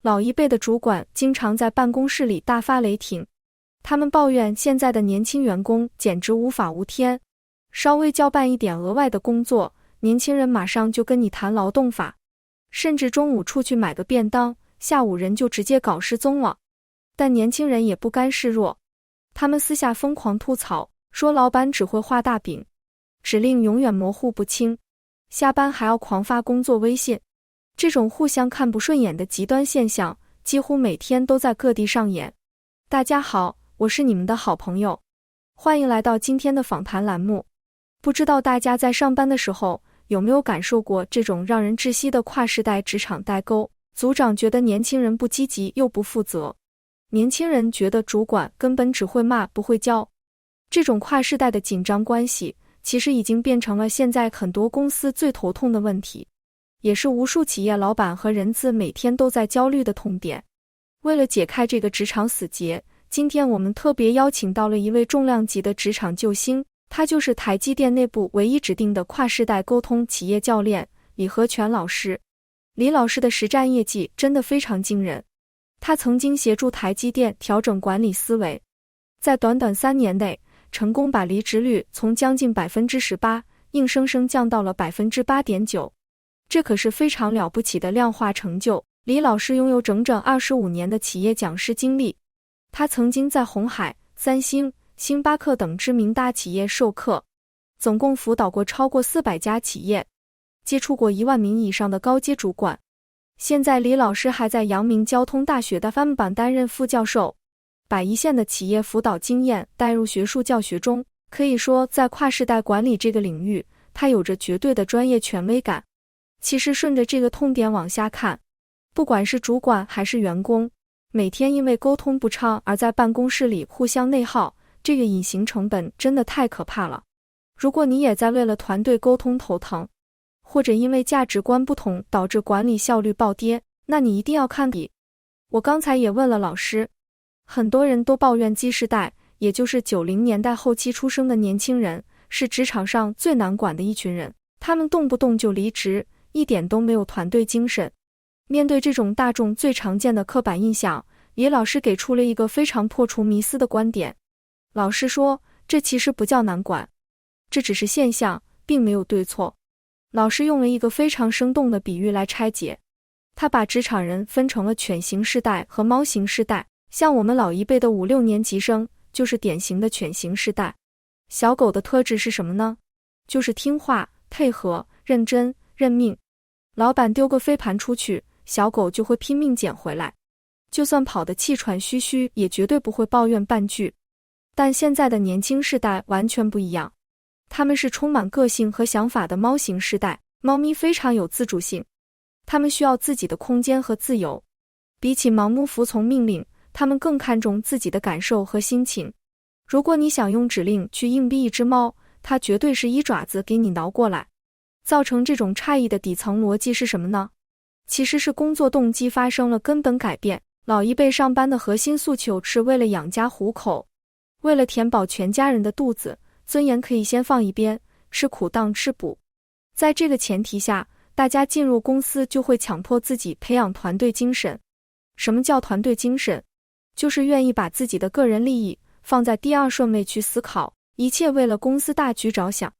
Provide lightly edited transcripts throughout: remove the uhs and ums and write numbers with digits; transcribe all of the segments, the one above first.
老一辈的主管经常在办公室里大发雷霆，他们抱怨现在的年轻员工简直无法无天，稍微交办一点额外的工作，年轻人马上就跟你谈劳动法，甚至中午出去买个便当，下午人就直接搞失踪了。但年轻人也不甘示弱，他们私下疯狂吐槽，说老板只会画大饼，指令永远模糊不清，下班还要狂发工作微信。这种互相看不顺眼的极端现象几乎每天都在各地上演。大家好，我是你们的好朋友，欢迎来到今天的访谈栏目。不知道大家在上班的时候有没有感受过这种让人窒息的跨世代职场代沟？组长觉得年轻人不积极又不负责，年轻人觉得主管根本只会骂不会教。这种跨世代的紧张关系其实已经变成了现在很多公司最头痛的问题，也是无数企业老板和人资每天都在焦虑的痛点。为了解开这个职场死结，今天我们特别邀请到了一位重量级的职场救星，他就是台积电内部唯一指定的跨世代沟通企业教练李和全老师。李老师的实战业绩真的非常惊人，他曾经协助台积电调整管理思维，在短短3年内成功把离职率从将近 18% 硬生生降到了 8.9%， 这可是非常了不起的量化成就。李老师拥有整整25年的企业讲师经历，他曾经在鸿海、三星、星巴克等知名大企业授课，总共辅导过超过400家企业，接触过1万名以上的高阶主管。现在李老师还在阳明交通大学的 FAM 班担任副教授，把一线的企业辅导经验带入学术教学中，可以说在跨世代管理这个领域，他有着绝对的专业权威感。其实顺着这个痛点往下看，不管是主管还是员工，每天因为沟通不畅而在办公室里互相内耗，这个隐形成本真的太可怕了。如果你也在为了团队沟通头疼，或者因为价值观不同导致管理效率暴跌，那你一定要看底。我刚才也问了老师，很多人都抱怨Z世代，也就是90年代后期出生的年轻人，是职场上最难管的一群人，他们动不动就离职，一点都没有团队精神。面对这种大众最常见的刻板印象，李老师给出了一个非常破除迷思的观点。老师说，这其实不叫难管，这只是现象，并没有对错。老师用了一个非常生动的比喻来拆解，他把职场人分成了犬型世代和猫型世代，像我们老一辈的5、6年级生就是典型的犬型世代。小狗的特质是什么呢？就是听话、配合、认真、认命。老板丢个飞盘出去，小狗就会拼命捡回来，就算跑得气喘吁吁，也绝对不会抱怨半句。但现在的年轻世代完全不一样，他们是充满个性和想法的猫型世代。猫咪非常有自主性，他们需要自己的空间和自由，比起盲目服从命令，他们更看重自己的感受和心情。如果你想用指令去硬逼一只猫，它绝对是1爪子给你挠过来。造成这种差异的底层逻辑是什么呢？其实是工作动机发生了根本改变。老一辈上班的核心诉求是为了养家糊口，为了填饱全家人的肚子，尊严可以先放一边，吃苦当吃补。在这个前提下，大家进入公司就会强迫自己培养团队精神。什么叫团队精神？就是愿意把自己的个人利益放在第2顺位去思考，一切为了公司大局着想。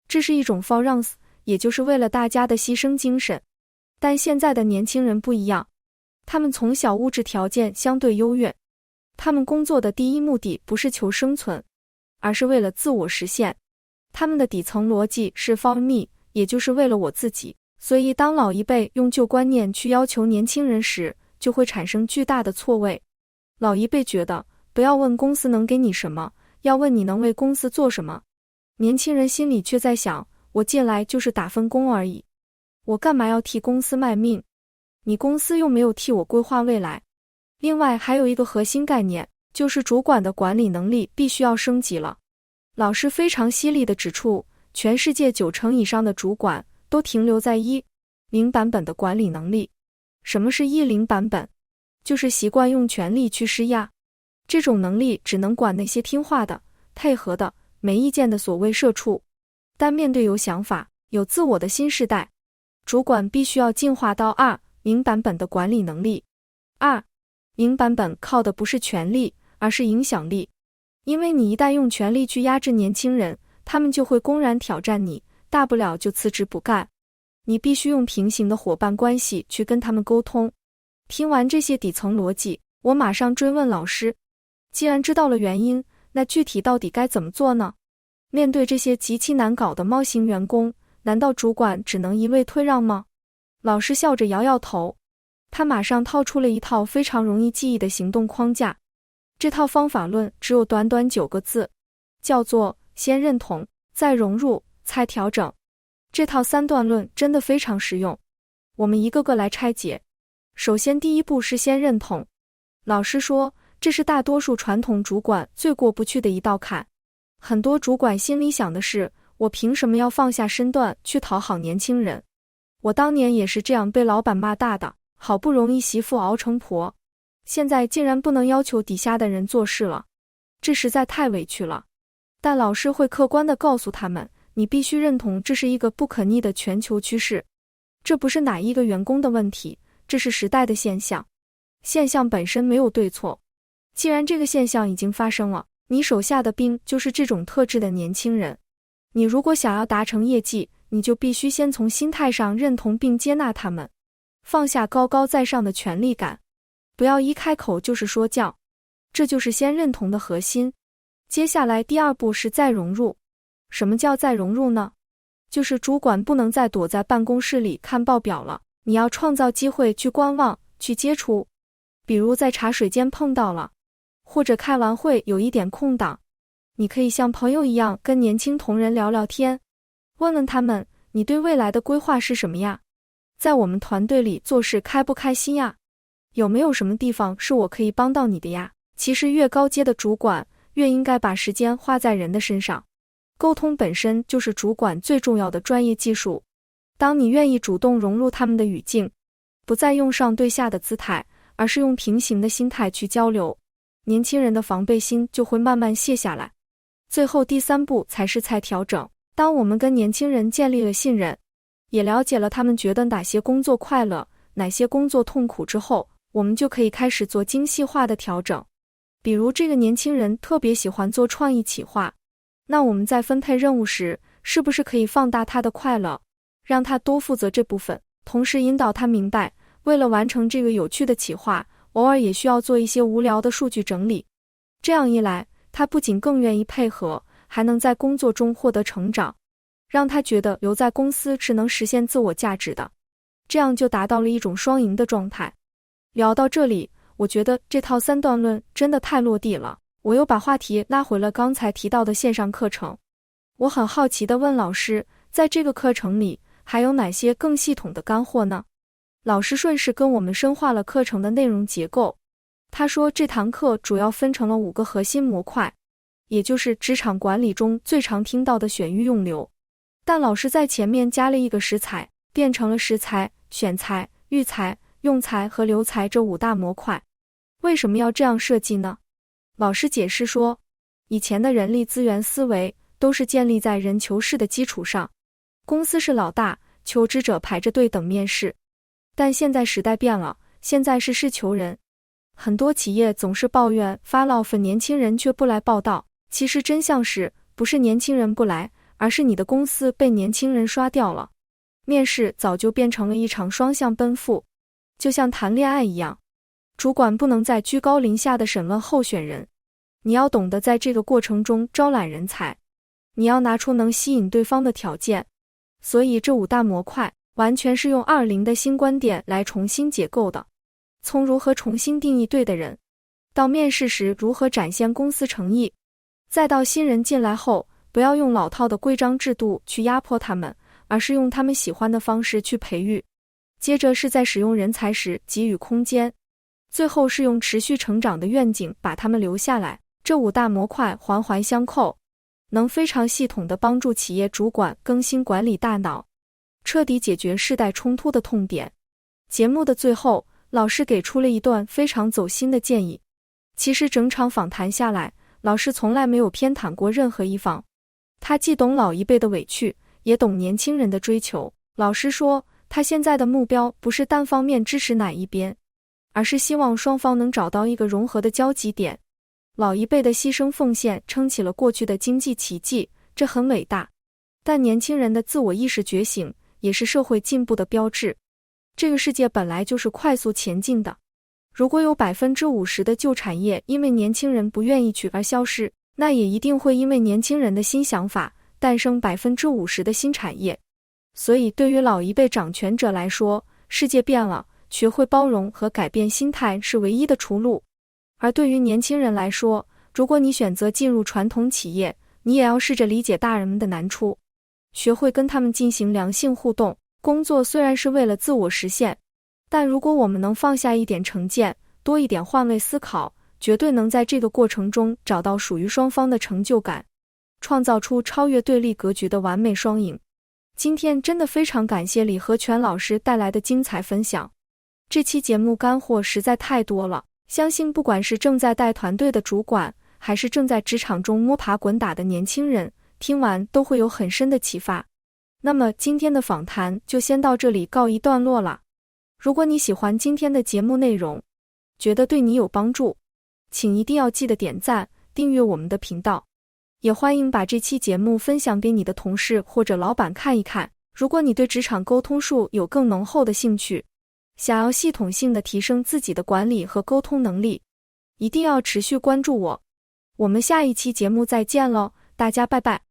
这是一种 forance， 也就是为了大家的牺牲精神。但现在的年轻人不一样，他们从小物质条件相对优越，他们工作的第一目的不是求生存，而是为了自我实现。他们的底层逻辑是 for me， 也就是为了我自己。所以当老一辈用旧观念去要求年轻人时，就会产生巨大的错位。老一辈觉得，不要问公司能给你什么，要问你能为公司做什么。年轻人心里却在想，我进来就是打份工而已，我干嘛要替公司卖命？你公司又没有替我规划未来。另外还有一个核心概念，就是主管的管理能力必须要升级了。老师非常犀利地指出，全世界90%以上的主管都停留在10版本的管理能力。什么是10版本？就是习惯用权力去施压，这种能力只能管那些听话的、配合的、没意见的所谓社畜。但面对有想法、有自我的新世代，主管必须要进化到2版本的管理能力。2. 赢版本靠的不是权力，而是影响力。因为你一旦用权力去压制年轻人，他们就会公然挑战你，大不了就辞职不干。你必须用平行的伙伴关系去跟他们沟通。听完这些底层逻辑，我马上追问老师，既然知道了原因，那具体到底该怎么做呢？面对这些极其难搞的猫型员工，难道主管只能一味退让吗？老师笑着摇摇头，他马上套出了一套非常容易记忆的行动框架。这套方法论只有短短9个字，叫做先认同，再融入，再调整。这套3段论真的非常实用，我们一个个来拆解。首先，第一步是先认同。老师说，这是大多数传统主管最过不去的一道坎。很多主管心里想的是，我凭什么要放下身段去讨好年轻人？我当年也是这样被老板骂大的，好不容易媳妇熬成婆，现在竟然不能要求底下的人做事了，这实在太委屈了。但老师会客观地告诉他们，你必须认同这是一个不可逆的全球趋势，这不是哪一个员工的问题，这是时代的现象。现象本身没有对错，既然这个现象已经发生了，你手下的兵就是这种特质的年轻人。你如果想要达成业绩，你就必须先从心态上认同并接纳他们，放下高高在上的权力感，不要一开口就是说教，这就是先认同的核心。接下来第2步是再融入。什么叫再融入呢？就是主管不能再躲在办公室里看报表了，你要创造机会去观望，去接触。比如在茶水间碰到了，或者开完会有一点空档，你可以像朋友一样跟年轻同仁聊聊天，问问他们，你对未来的规划是什么呀？在我们团队里做事开不开心呀？有没有什么地方是我可以帮到你的呀？其实越高阶的主管，越应该把时间花在人的身上。沟通本身就是主管最重要的专业技术。当你愿意主动融入他们的语境，不再用上对下的姿态，而是用平行的心态去交流，年轻人的防备心就会慢慢卸下来。最后第3步才是再调整。当我们跟年轻人建立了信任，也了解了他们觉得哪些工作快乐，哪些工作痛苦之后，我们就可以开始做精细化的调整。比如这个年轻人特别喜欢做创意企划，那我们在分配任务时，是不是可以放大他的快乐，让他多负责这部分，同时引导他明白，为了完成这个有趣的企划，偶尔也需要做一些无聊的数据整理。这样一来，他不仅更愿意配合，还能在工作中获得成长，让他觉得留在公司是能实现自我价值的，这样就达到了一种双赢的状态。聊到这里，我觉得这套3段论真的太落地了。我又把话题拉回了刚才提到的线上课程。我很好奇地问老师，在这个课程里还有哪些更系统的干货呢？老师顺势跟我们深化了课程的内容结构。他说这堂课主要分成了5个核心模块，也就是职场管理中最常听到的选育用留。但老师在前面加了一个识才，变成了识才、选才、育才、用才和留才这5大模块。为什么要这样设计呢？老师解释说，以前的人力资源思维都是建立在人求事的基础上，公司是老大，求职者排着队等面试。但现在时代变了，现在是事求人。很多企业总是抱怨发了 offer 年轻人却不来报到，其实真相是，不是年轻人不来，而是你的公司被年轻人刷掉了。面试早就变成了一场双向奔赴，就像谈恋爱一样，主管不能再居高临下地审问候选人，你要懂得在这个过程中招揽人才，你要拿出能吸引对方的条件。所以这5大模块完全是用20的新观点来重新解构的，从如何重新定义对的人，到面试时如何展现公司诚意，再到新人进来后，不要用老套的规章制度去压迫他们，而是用他们喜欢的方式去培育。接着是在使用人才时给予空间，最后是用持续成长的愿景把他们留下来。这5大模块环环相扣，能非常系统地帮助企业主管更新管理大脑，彻底解决世代冲突的痛点。节目的最后，老师给出了一段非常走心的建议。其实整场访谈下来，老师从来没有偏袒过任何一方，他既懂老一辈的委屈，也懂年轻人的追求。老师说，他现在的目标不是单方面支持哪一边，而是希望双方能找到一个融合的交集点。老一辈的牺牲奉献撑起了过去的经济奇迹，这很伟大。但年轻人的自我意识觉醒也是社会进步的标志。这个世界本来就是快速前进的，如果有 50% 的旧产业因为年轻人不愿意去而消失，那也一定会因为年轻人的新想法诞生 50% 的新产业。所以对于老一辈掌权者来说，世界变了，学会包容和改变心态是唯一的出路。而对于年轻人来说，如果你选择进入传统企业，你也要试着理解大人们的难处，学会跟他们进行良性互动。工作虽然是为了自我实现，但如果我们能放下一点成见，多一点换位思考，绝对能在这个过程中找到属于双方的成就感，创造出超越对立格局的完美双赢。今天真的非常感谢李和全老师带来的精彩分享，这期节目干货实在太多了，相信不管是正在带团队的主管，还是正在职场中摸爬滚打的年轻人，听完都会有很深的启发。那么今天的访谈就先到这里告一段落了。如果你喜欢今天的节目内容，觉得对你有帮助，请一定要记得点赞、订阅我们的频道。也欢迎把这期节目分享给你的同事或者老板看一看。如果你对职场沟通术有更浓厚的兴趣，想要系统性的提升自己的管理和沟通能力，一定要持续关注我。我们下一期节目再见喽，大家拜拜。